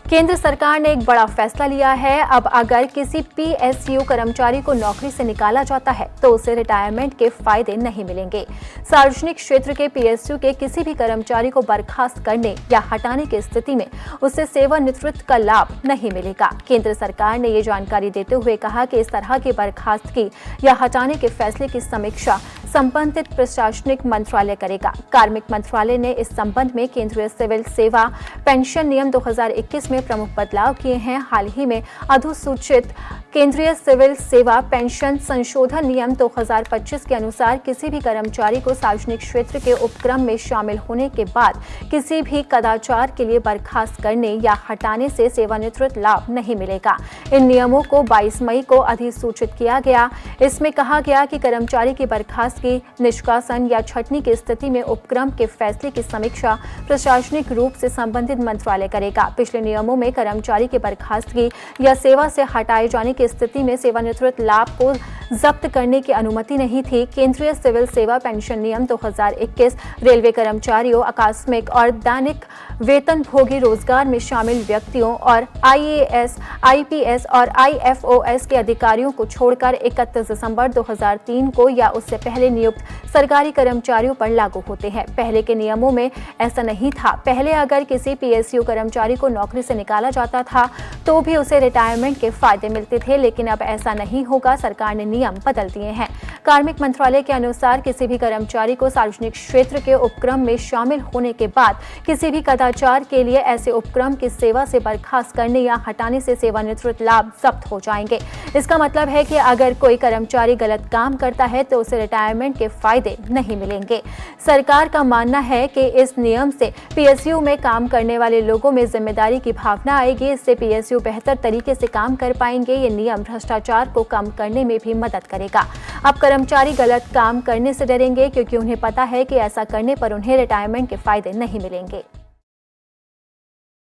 केंद्र सरकार ने एक बड़ा फैसला लिया है। अब अगर किसी पीएसयू कर्मचारी को नौकरी से निकाला जाता है तो उसे रिटायरमेंट के फायदे नहीं मिलेंगे। सार्वजनिक क्षेत्र के पीएसयू के किसी भी कर्मचारी को बर्खास्त करने या हटाने की स्थिति में उसे सेवानिवृत्ति का लाभ नहीं मिलेगा। केंद्र सरकार ने ये जानकारी देते हुए कहा कि इस तरह की बर्खास्तगी या हटाने के फैसले की समीक्षा संबंधित प्रशासनिक मंत्रालय करेगा। कार्मिक मंत्रालय ने इस संबंध में केंद्रीय सिविल सेवा पेंशन नियम 2021 में प्रमुख बदलाव किए हैं। हाल ही में अधिसूचित केंद्रीय सिविल सेवा पेंशन संशोधन नियम 2025 के अनुसार किसी भी कर्मचारी को सार्वजनिक क्षेत्र के उपक्रम में शामिल होने के बाद किसी भी कदाचार के लिए बर्खास्त करने या हटाने से सेवानिवृत्ति लाभ नहीं मिलेगा। इन नियमों को 22 मई को अधिसूचित किया गया। इसमें कहा गया कि कर्मचारी की बर्खास्तगी, निष्कासन या छंटनी की स्थिति में उपक्रम के फैसले की समीक्षा प्रशासनिक रूप से संबंधित मंत्रालय करेगा। पिछले नियमों में कर्मचारी की बर्खास्तगी या सेवा से हटाए जाने की स्थिति में सेवानिवृत्ति लाभ को जब्त करने की अनुमति नहीं थी। केंद्रीय सिविल सेवा पेंशन नियम 2021 रेलवे कर्मचारियों, आकस्मिक और दैनिक वेतनभोगी रोजगार में शामिल व्यक्तियों और आईएएस, आईपीएस और आईएफओएस के अधिकारियों को छोड़कर 31 दिसंबर 2003 को या उससे पहले नियुक्त सरकारी कर्मचारियों पर लागू होते हैं। पहले के नियमों में ऐसा नहीं था। पहले अगर किसी पीएसयू कर्मचारी को नौकरी से निकाला जाता था तो भी उसे रिटायरमेंट के फायदे मिलते थे, लेकिन अब ऐसा नहीं होगा। सरकार ने नियम बदल दिए हैं। कार्मिक मंत्रालय के अनुसार किसी भी कर्मचारी को सार्वजनिक क्षेत्र के उपक्रम में शामिल होने के बाद किसी भी कदाचार के लिए ऐसे उपक्रम की सेवा से बर्खास्त करने या हटाने से सेवानिवृत्ति लाभ जब्त हो जाएंगे। इसका मतलब है कि अगर कोई कर्मचारी गलत काम करता है तो उसे रिटायरमेंट के फायदे नहीं मिलेंगे। सरकार का मानना है कि इस नियम से पीएसयू में काम करने वाले लोगों में जिम्मेदारी की भावना आएगी। इससे पीएसयू बेहतर तरीके से काम कर पाएंगे। ये नियम भ्रष्टाचार को कम करने में भी मदद करेगा। अब कर्मचारी गलत काम करने से डरेंगे क्योंकि उन्हें पता है कि ऐसा करने पर उन्हें रिटायरमेंट के फायदे नहीं मिलेंगे।